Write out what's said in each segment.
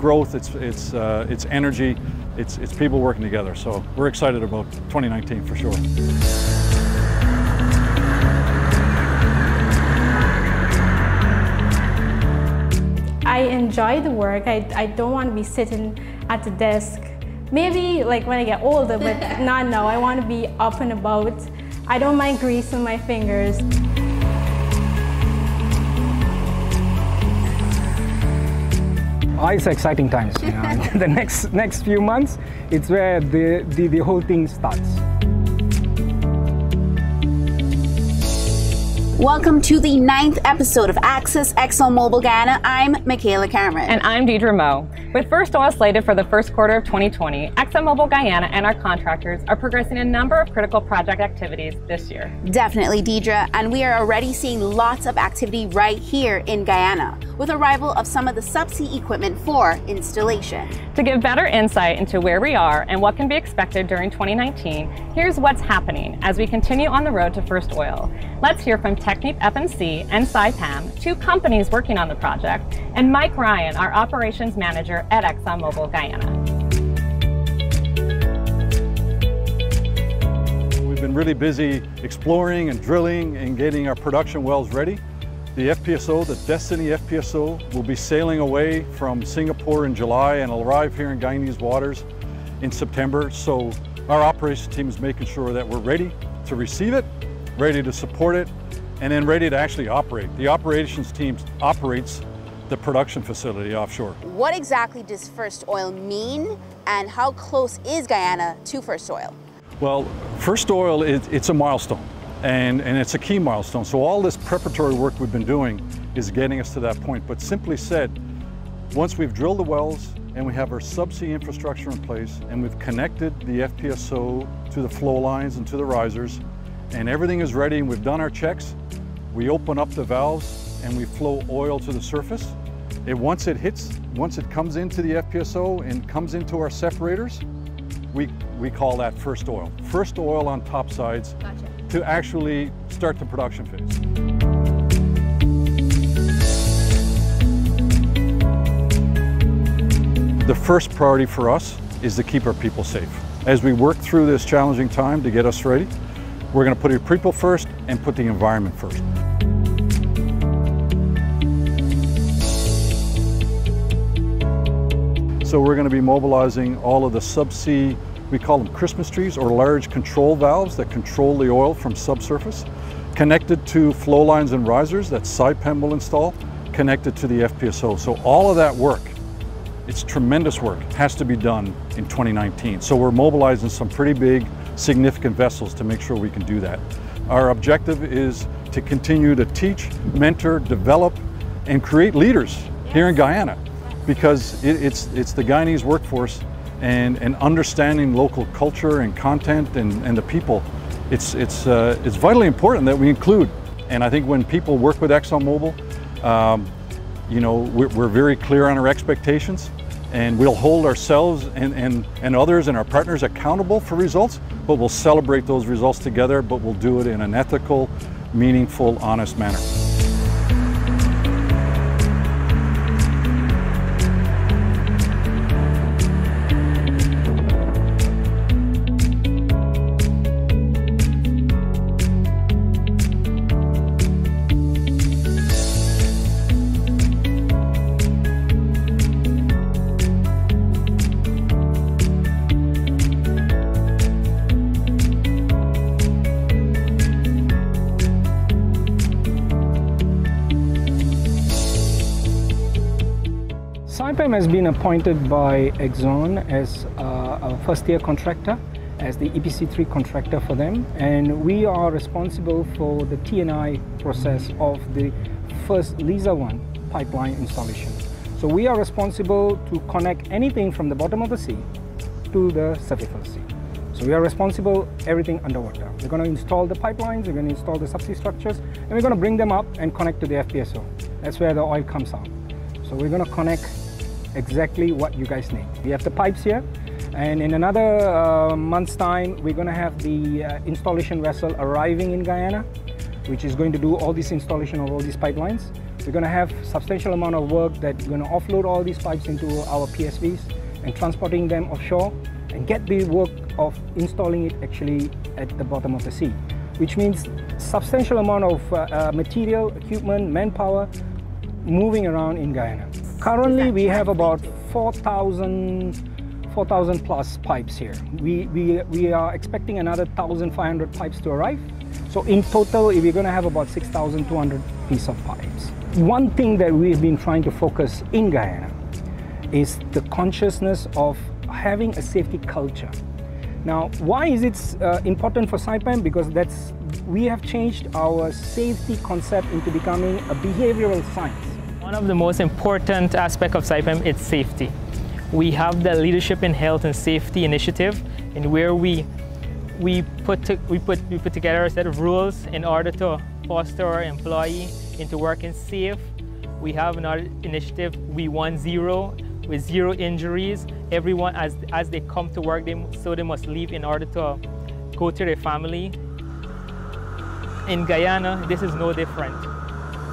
growth, it's energy, it's people working together. So we're excited about 2019 for sure. I enjoy the work. I don't want to be sitting at the desk. Maybe like when I get older, but not now. I want to be up and about. I don't mind greasing my fingers. It's exciting times. You know? The next few months, it's where the whole thing starts. Welcome to the 9th episode of Access ExxonMobil Guyana. I'm Michaela Cameron. And I'm Deidre Moe. With first oil slated for the first quarter of 2020, ExxonMobil Guyana and our contractors are progressing a number of critical project activities this year. Definitely, Deidre. And we are already seeing lots of activity right here in Guyana, with arrival of some of the subsea equipment for installation. To give better insight into where we are and what can be expected during 2019, here's what's happening as we continue on the road to first oil. Let's hear from Technip FMC and SciPam, two companies working on the project, and Mike Ryan, our operations manager at ExxonMobil Guyana. We've been really busy exploring and drilling and getting our production wells ready. The FPSO, the Destiny FPSO, will be sailing away from Singapore in July and will arrive here in Guyanese waters in September. So our operations team is making sure that we're ready to receive it, ready to support it, and then ready to actually operate. The operations team operates the production facility offshore. What exactly does first oil mean, and how close is Guyana to first oil? Well, first oil, it's a milestone, and it's a key milestone. So all this preparatory work we've been doing is getting us to that point. But simply said, once we've drilled the wells and we have our subsea infrastructure in place and we've connected the FPSO to the flow lines and to the risers, and everything is ready and we've done our checks, we open up the valves and we flow oil to the surface. And once it comes into the FPSO and comes into our separators, we call that first oil. First oil on top sides. Gotcha. To actually start the production phase. The first priority for us is to keep our people safe. As we work through this challenging time to get us ready, we're going to put our people first and put the environment first. So we're going to be mobilizing all of the subsea, we call them Christmas trees, or large control valves that control the oil from subsurface, connected to flow lines and risers that SciPam will install, connected to the FPSO. So all of that work, it's tremendous work, has to be done in 2019. So we're mobilizing some pretty big, significant vessels to make sure we can do that. Our objective is to continue to teach, mentor, develop, and create leaders here in Guyana, because it's the Guyanese workforce and understanding local culture and content and the people. It's vitally important that we include. And I think when people work with ExxonMobil, you know, we're very clear on our expectations, and we'll hold ourselves and others and our partners accountable for results, but we'll celebrate those results together, but we'll do it in an ethical, meaningful, honest manner. SciPam has been appointed by Exxon as a first-tier contractor, as the EPC3 contractor for them, and we are responsible for the T&I process of the first Liza 1 pipeline installation. So we are responsible to connect anything from the bottom of the sea to the surface of the sea. So we are responsible everything underwater. We're going to install the pipelines, we're going to install the subsea structures, and we're going to bring them up and connect to the FPSO. That's where the oil comes out. So we're going to connect exactly what you guys need. We have the pipes here, and in another month's time, we're going to have the installation vessel arriving in Guyana, which is going to do all this installation of all these pipelines. We're going to have substantial amount of work that we're going to offload all these pipes into our PSVs and transporting them offshore and get the work of installing it actually at the bottom of the sea, which means substantial amount of material, equipment, manpower moving around in Guyana. Currently, we have about 4,000 plus pipes here. We are expecting another 1,500 pipes to arrive. So in total, we're going to have about 6,200 pieces of pipes. One thing that we've been trying to focus in Guyana is the consciousness of having a safety culture. Now, why is it important for SAIPAM? Because we have changed our safety concept into becoming a behavioral science. One of the most important aspects of SAIPAM is safety. We have the Leadership in Health and Safety initiative, in where we put together a set of rules in order to foster our employee into working safe. We have another initiative, We Want Zero, with 0 injuries. Everyone, as they come to work, they must leave in order to go to their family. In Guyana, this is no different.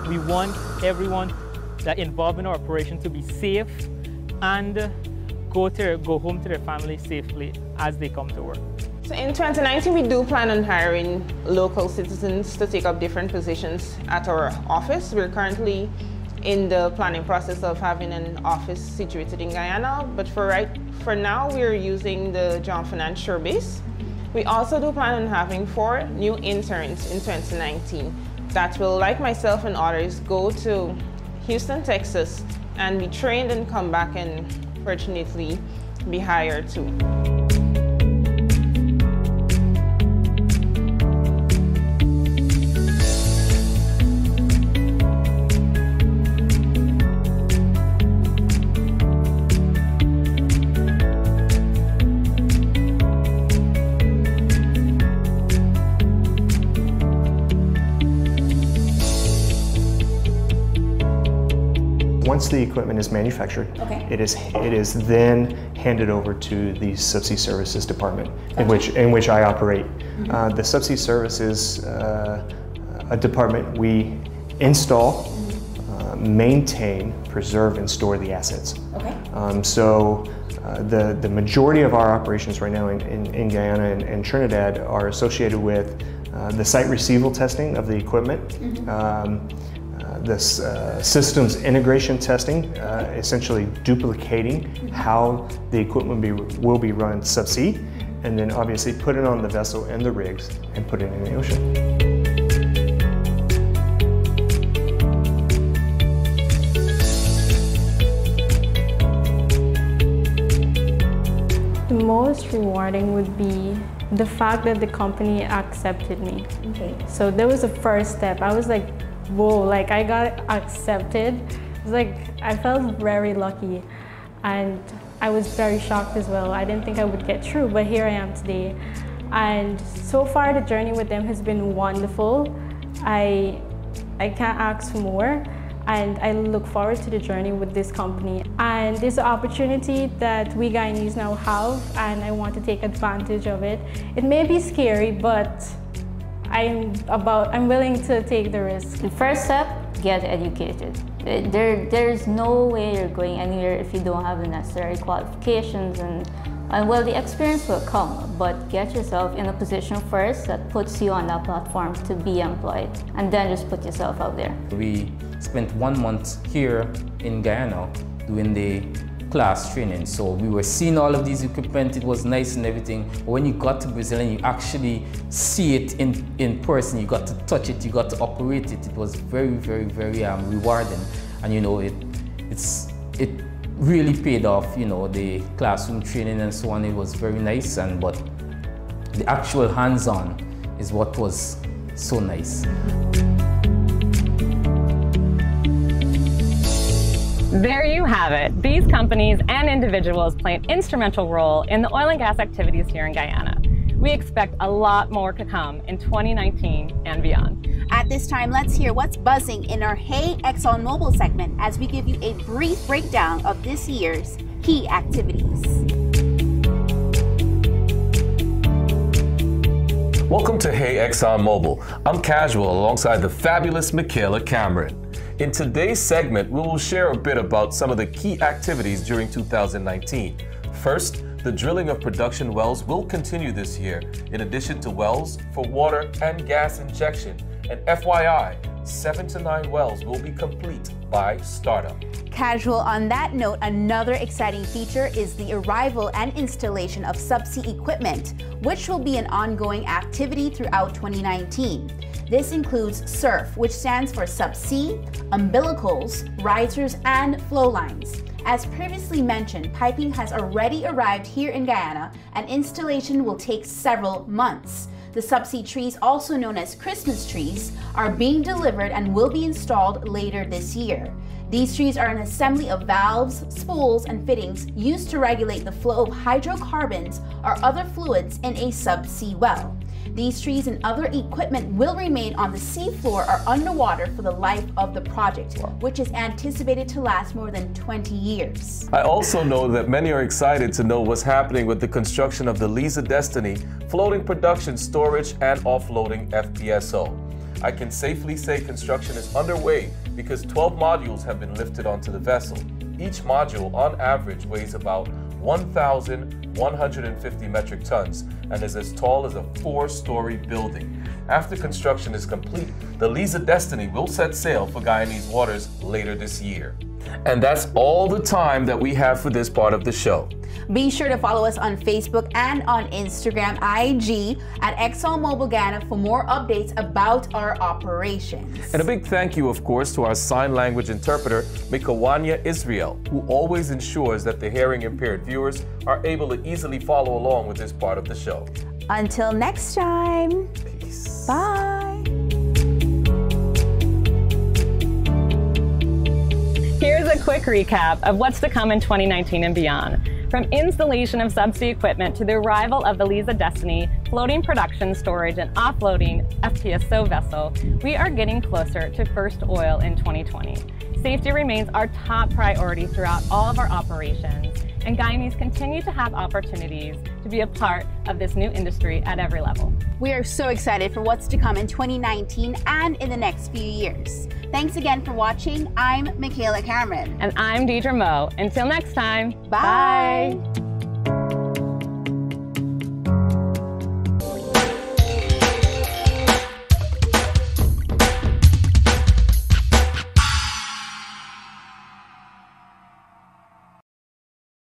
We want everyone that involved in our operation to be safe and go home to their family safely as they come to work. So in 2019, we do plan on hiring local citizens to take up different positions at our office. We're currently in the planning process of having an office situated in Guyana, but for now, we're using the John Finance Shore base. We also do plan on having 4 new interns in 2019 that will, like myself and others, go to Houston, Texas, and be trained and come back and fortunately be hired too. Once the equipment is manufactured, it is then handed over to the Subsea Services Department, in which I operate. The Subsea Services a department, we install, maintain, preserve, and store the assets. The majority of our operations right now in Guyana and Trinidad are associated with the site receival testing of the equipment, this systems integration testing, essentially duplicating how the equipment will be run subsea, and then obviously put it on the vessel and the rigs and put it in the ocean. The most rewarding would be the fact that the company accepted me. So that was the first step. I was like, whoa, like I got accepted. It was like, I felt very lucky, and I was very shocked as well. I didn't think I would get through, but here I am today. And so far the journey with them has been wonderful. I can't ask for more, and I look forward to the journey with this company. And this opportunity that we Guyanese now have, and I want to take advantage of it. It may be scary, but I'm willing to take the risk. The first step, get educated. There's no way you're going anywhere if you don't have the necessary qualifications, and well, the experience will come, but get yourself in a position first that puts you on that platform to be employed, and then just put yourself out there. We spent 1 month here in Guyana doing the class training. So we were seeing all of these equipment, it was nice and everything. But when you got to Brazil and you actually see it in person, you got to touch it, you got to operate it, it was very, very, very rewarding. And you know, it really paid off, you know, the classroom training and so on. It was very nice, but the actual hands-on is what was so nice. There you have it. These companies and individuals play an instrumental role in the oil and gas activities here in Guyana. We expect a lot more to come in 2019 and beyond. At this time, let's hear what's buzzing in our Hey ExxonMobil segment as we give you a brief breakdown of this year's key activities. Welcome to Hey ExxonMobil. I'm Casual alongside the fabulous Michaela Cameron. In today's segment, we will share a bit about some of the key activities during 2019. First, the drilling of production wells will continue this year, in addition to wells for water and gas injection. And FYI, 7 to 9 wells will be complete by startup. Casual, on that note, another exciting feature is the arrival and installation of subsea equipment, which will be an ongoing activity throughout 2019. This includes SURF, which stands for subsea, umbilicals, risers, and flow lines. As previously mentioned, piping has already arrived here in Guyana, and installation will take several months. The subsea trees, also known as Christmas trees, are being delivered and will be installed later this year. These trees are an assembly of valves, spools, and fittings used to regulate the flow of hydrocarbons or other fluids in a subsea well. These trees and other equipment will remain on the seafloor or underwater for the life of the project, which is anticipated to last more than 20 years. I also know that many are excited to know what's happening with the construction of the Liza Destiny floating production, storage, and offloading FPSO. I can safely say construction is underway because 12 modules have been lifted onto the vessel. Each module on average weighs about 1,150 metric tons and is as tall as a 4-story building. After construction is complete, the Liza Destiny will set sail for Guyanese waters later this year. And that's all the time that we have for this part of the show. Be sure to follow us on Facebook and on Instagram, IG, at ExxonMobil Guyana for more updates about our operations. And a big thank you, of course, to our sign language interpreter, Mikawanya Israel, who always ensures that the hearing impaired viewers are able to easily follow along with this part of the show. Until next time. Peace. Bye. Here's a quick recap of what's to come in 2019 and beyond. From installation of subsea equipment to the arrival of the Liza Destiny, floating production, storage, and offloading FPSO vessel, we are getting closer to first oil in 2020. Safety remains our top priority throughout all of our operations, and Guyanese continue to have opportunities to be a part of this new industry at every level. We are so excited for what's to come in 2019 and in the next few years. Thanks again for watching. I'm Michaela Cameron. And I'm Deidre Moe. Until next time, bye.